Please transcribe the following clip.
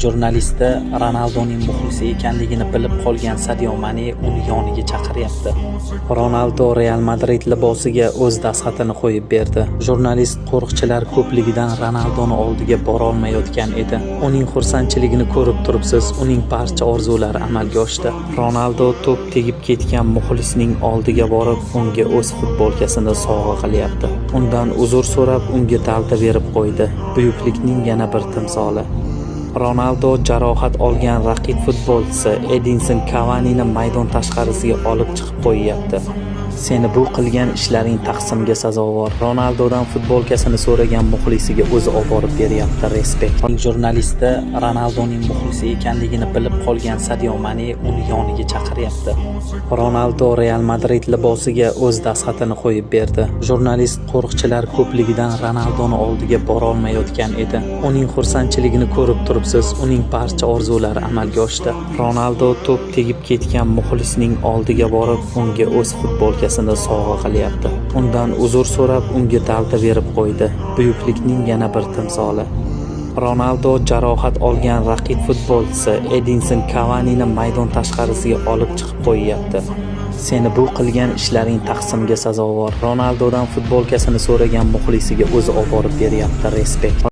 jurnalisti Ronaldoning muxlisi ekanligini bilib qolgan Sadio Mane uni yoniga chaqiryapti. Ronaldo Real Madrid libosiga o'z dastxatini qo'yib berdi. Jurnalist qo'riqchilar ko'pligidan Ronaldoni oldiga bora olmayotgan edi. Uning xursandchiligini ko'rib turibsiz, uning barcha orzulari amalga oshdi. Ronaldo to'p tegib ketgan muxlisning oldiga borib, unga o'z futbolkasini sovg'a qilyapti. Undan uzr so'rab, unga dalda berib qo'ydi. Buyuklikning yana bir timsoli. Ronaldo jarohat olgan raqib futbolchisi Edinson Kavanini maydon tashqarisiga olib chiqib qo'yyapti. Seni bu qilgan ishlaring taqsimga sazovor. Ronaldodan futbolkasini so'ragan muxlisiga o'zi olib borib beryapti. Respekt. Jurnalisti Ronaldoning muxlisi ekanligini bilib qolgan Sadio Mane uni yoniga chaqiryapti. Ronaldo Real Madrid libosiga o'z dastxatini qo'yib berdi. Jurnalist qo'riqchilar ko'pligidan Ronaldoni oldiga bora olmayotgan edi. Uning xursandchiligini ko'rib turibsiz, uning barcha orzulari amalga oshdi. Ronaldo to'p tegib ketgan muxlisning oldiga borib, unga o'z futbolkasini sovg'a qilyapti. Undan uzr so'rab, unga dalda berib qo'ydi. Buyuklikning yana bir timsoli. Ronaldo jarohat olgan raqib futbolchisi Edinson Kavanini maydon tashqarisiga olib chiqib qo'yyapti. Seni bu qilgan ishlaring taqsimga sazovor. Ronaldodan futbolkasini so'ragan muxlisiga o'zi olib borib beryapti. Respekt.